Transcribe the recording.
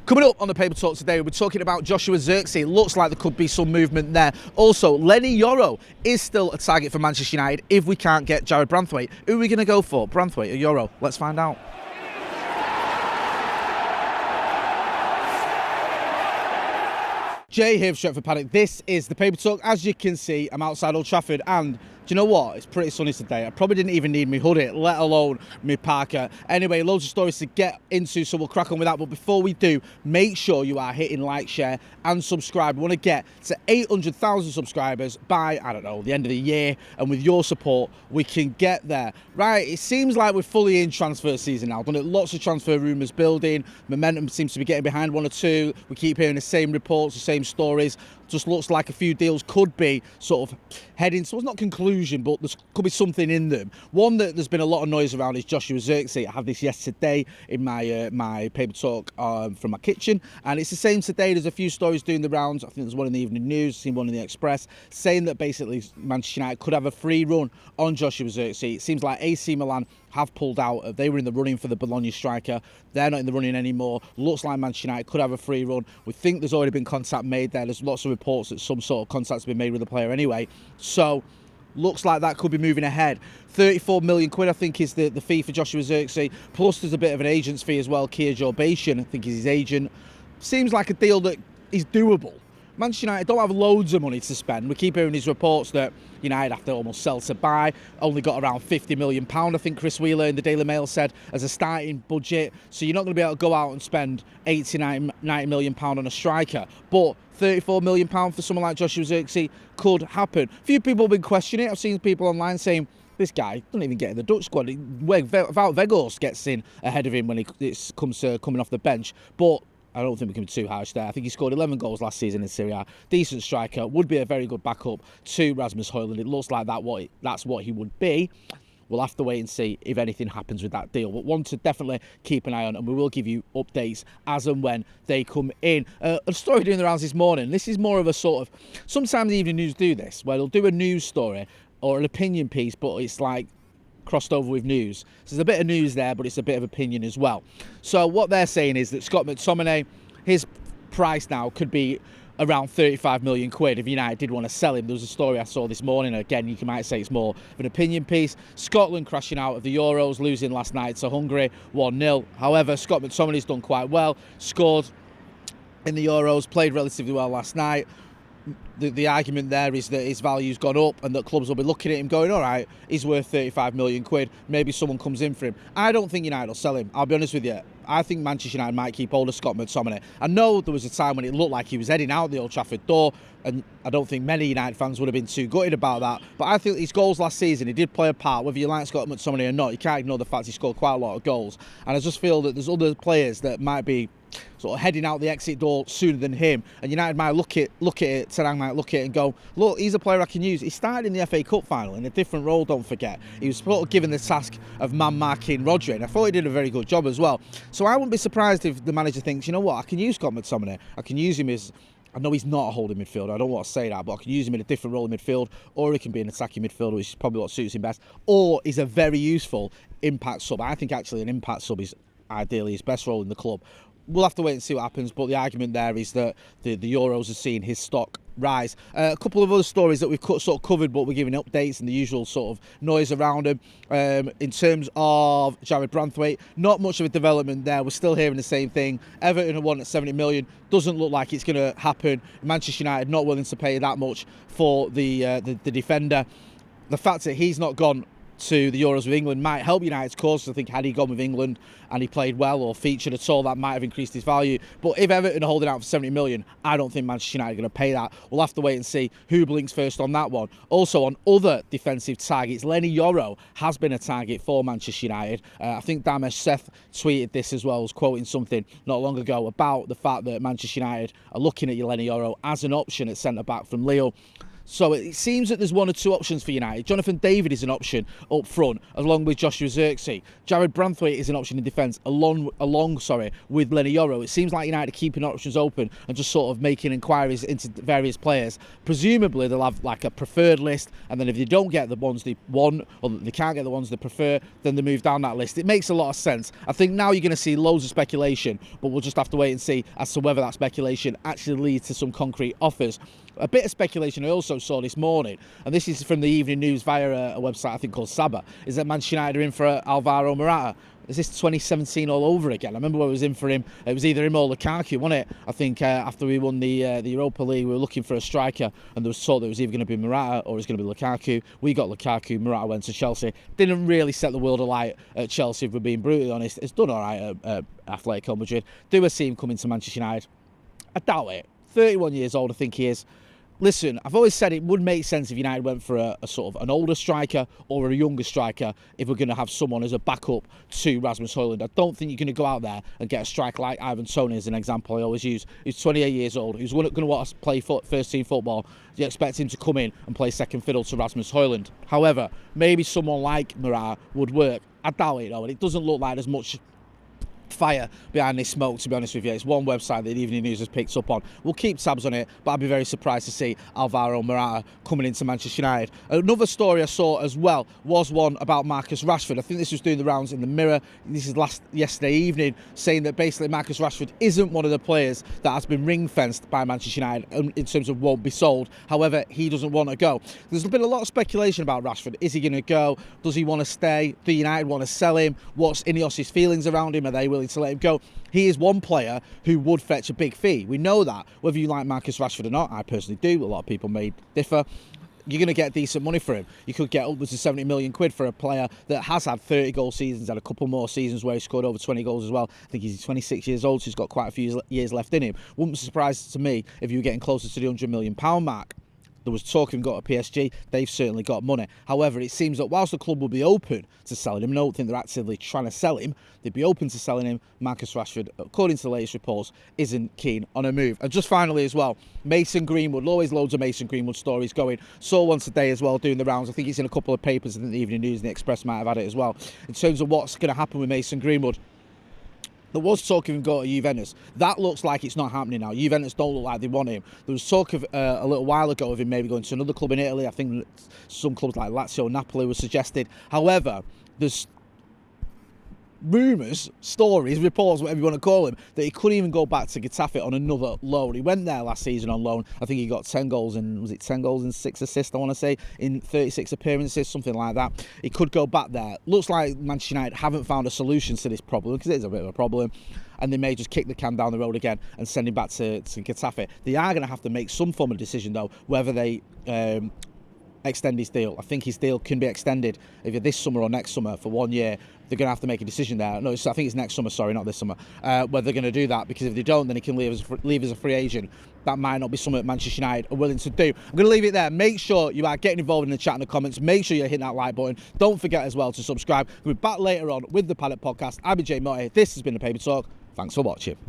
Coming up on the Paper Talk today, we're talking about Joshua Zirkzee. It looks like there could be some movement there. Also, Leny Yoro is still a target for Manchester United if we can't get Jared Branthwaite. Who are we going to go for, Branthwaite or Yoro? Let's find out. Jay here for Stretford Paddock. This is the Paper Talk. As you can see, I'm outside Old Trafford, and do you know what? It's pretty sunny today. I probably didn't even need my hoodie, let alone my parka. Anyway, loads of stories to get into, so we'll crack on with that. But before we do, make sure you are hitting like, share, and subscribe. We want to get to 800,000 subscribers by, I don't know, the end of the year. And with your support, we can get there. Right, it seems like we're fully in transfer season now. Done it, lots of transfer rumours building. Momentum seems to be getting behind one or two. We keep hearing the same reports, the same stories. Just looks like a few deals could be sort of heading, so it's not conclusion, but there could be something in them. One that there's been a lot of noise around is Joshua Zirkzee. I had this yesterday in my Paper Talk from my kitchen, and it's the same today. There's a few stories doing the rounds. I think there's one in the Evening News, seen one in the Express, saying that basically Manchester United could have a free run on Joshua Zirkzee. It seems like AC Milan have pulled out. They were in the running for the Bologna striker. They're not in the running anymore. Looks like Manchester United could have a free run. We think there's already been contact made there. There's lots of reports that some sort of contact's been made with the player anyway. So looks like that could be moving ahead. 34 million quid, I think, is the fee for Joshua Zirkzee. Plus there's a bit of an agent's fee as well. Kia Jorbation, I think, is his agent. Seems like a deal that is doable. Manchester United don't have loads of money to spend. We keep hearing these reports that United have to almost sell to buy. Only got around £50 million, I think Chris Wheeler in the Daily Mail said, as a starting budget. So you're not going to be able to go out and spend £89, £90 million on a striker. But £34 million for someone like Joshua Zirkzee could happen. A few people have been questioning it. I've seen people online saying, this guy doesn't even get in the Dutch squad. Wout Weghorst gets in ahead of him when it comes to coming off the bench. But I don't think we can be too harsh there. I think he scored 11 goals last season in Serie A. Decent striker. Would be a very good backup to Rasmus Højlund. It looks like that's what he would be. We'll have to wait and see if anything happens with that deal. But one to definitely keep an eye on, and we will give you updates as and when they come in. A story doing the rounds this morning. This is more of a sort of... Sometimes the Evening News do this, where they'll do a news story or an opinion piece, but it's like crossed over with news. So there's a bit of news there, but it's a bit of opinion as well. So what they're saying is that Scott McTominay, his price now could be around 35 million quid if United did want to sell him. There was a story I saw this morning. Again, you might say it's more of an opinion piece. Scotland crashing out of the Euros, losing last night to Hungary 1-0. However, Scott McTominay's done quite well. Scored in the Euros, played relatively well last night. The argument there is that his value's gone up and that clubs will be looking at him going, all right, he's worth 35 million quid. Maybe someone comes in for him. I don't think United will sell him. I'll be honest with you. I think Manchester United might keep hold of Scott McTominay. I know there was a time when it looked like he was heading out the Old Trafford door, and I don't think many United fans would have been too gutted about that. But I think his goals last season, he did play a part. Whether you like Scott McTominay or not, you can't ignore the fact he scored quite a lot of goals. And I just feel that there's other players that might be sort of heading out the exit door sooner than him, and United might look at it, Serang might look at it and go, look, he's a player I can use. He started in the FA Cup final in a different role, don't forget. He was sort of given the task of man-marking Rodri, and I thought he did a very good job as well. So I wouldn't be surprised if the manager thinks, you know what, I can use Scott McTominay. I can use him as... I know he's not a holding midfielder, I don't want to say that, but I can use him in a different role in midfield, or he can be an attacking midfielder, which is probably what suits him best, or he's a very useful impact sub. I think actually an impact sub is ideally his best role in the club. We'll have to wait and see what happens, but the argument there is that the Euros are seeing his stock rise. A couple of other stories that we've sort of covered, but we're giving updates and the usual sort of noise around him. In terms of Jared Branthwaite, not much of a development there. We're still hearing the same thing. Everton are wanting at 70 million. Doesn't look like it's going to happen. Manchester United not willing to pay that much for the defender. The fact that he's not gone to the Euros with England might help United's cause. I think had he gone with England and he played well or featured at all, that might have increased his value. But if Everton are holding out for 70 million, I don't think Manchester United are going to pay that. We'll have to wait and see who blinks first on that one. Also, on other defensive targets, Leny Yoro has been a target for Manchester United. I think Damesh Seth tweeted this as well, was quoting something not long ago about the fact that Manchester United are looking at Leny Yoro as an option at centre-back from Lille. So it seems that there's one or two options for United. Jonathan David is an option up front, along with Joshua Zirkzee. Jared Branthwaite is an option in defence, along with Leny Yoro. It seems like United are keeping options open and just sort of making inquiries into various players. Presumably they'll have like a preferred list, and then if they don't get the ones they want, or they can't get the ones they prefer, then they move down that list. It makes a lot of sense. I think now you're going to see loads of speculation, but we'll just have to wait and see as to whether that speculation actually leads to some concrete offers. A bit of speculation I also saw this morning, and this is from the Evening News via a website I think called Saba, is that Manchester United are in for Álvaro Morata. Is this 2017 all over again? I remember when it was in for him. It was either him or Lukaku, wasn't it? I think after we won the Europa League, we were looking for a striker, and there was talk that it was either going to be Morata or it was going to be Lukaku. We got Lukaku. Morata went to Chelsea. Didn't really set the world alight at Chelsea, if we're being brutally honest. It's done all right at Atletico Madrid. Do I see him coming to Manchester United? I doubt it. 31 years old, I think he is. Listen, I've always said it would make sense if United went for a sort of an older striker or a younger striker if we're going to have someone as a backup to Rasmus Højlund. I don't think you're going to go out there and get a striker like Ivan Toney as an example I always use. He's 28 years old. He's going to want to play first team football. You expect him to come in and play second fiddle to Rasmus Højlund. However, maybe someone like Morata would work. I doubt it though, and it doesn't look like there's much fire behind this smoke, to be honest with you. It's one website that the Evening News has picked up on. We'll keep tabs on it, but I'd be very surprised to see Álvaro Morata coming into Manchester United. Another story I saw as well was one about Marcus Rashford. I think this was doing the rounds in the Mirror. This is yesterday evening, saying that basically Marcus Rashford isn't one of the players that has been ring-fenced by Manchester United in terms of won't be sold. However, he doesn't want to go. There's been a lot of speculation about Rashford. Is he going to go? Does he want to stay? Do United want to sell him? What's Ineos's feelings around him? Are they willing to let him go? He is one player who would fetch a big fee. We know that. Whether you like Marcus Rashford or not, I personally do. A lot of people may differ. You're going to get decent money for him. You could get upwards of 70 million quid for a player that has had 30 goal seasons, had a couple more seasons where he scored over 20 goals as well. I think he's 26 years old, so he's got quite a few years left in him. Wouldn't be surprised to me if you were getting closer to the £100 million mark. There was talk of him got a PSG. They've certainly got money. However, it seems that whilst the club will be open to selling him, I don't think they're actively trying to sell him, they'd be open to selling him. Marcus Rashford, according to the latest reports, isn't keen on a move. And just finally as well, Mason Greenwood. Always loads of Mason Greenwood stories going. Saw one today as well doing the rounds. I think it's in a couple of papers. I think the Evening News and the Express might have had it as well. In terms of what's going to happen with Mason Greenwood, there was talk of him going to Juventus. That looks like it's not happening now. Juventus don't look like they want him. There was talk of a little while ago of him maybe going to another club in Italy. I think some clubs like Lazio, Napoli were suggested. However, there's rumours, stories, reports, whatever you want to call them, that he couldn't even go back to Getafe on another loan. He went there last season on loan. I think he got 10 goals and, was it 10 goals and 6 assists, I want to say, in 36 appearances, something like that. He could go back there. Looks like Manchester United haven't found a solution to this problem, because it is a bit of a problem, and they may just kick the can down the road again and send him back to Getafe. They are going to have to make some form of decision, though, whether they extend his deal. I think his deal can be extended either this summer or next summer for 1 year. They're going to have to make a decision there. No, I think it's next summer, sorry, not this summer, where they're going to do that, because if they don't, then he can leave as a free agent. That might not be something that Manchester United are willing to do. I'm going to leave it there. Make sure you are getting involved in the chat and the comments. Make sure you're hitting that like button. Don't forget as well to subscribe. We'll be back later on with the Paddock podcast. I've been Jay Motty. This has been the Paper Talk. Thanks for watching.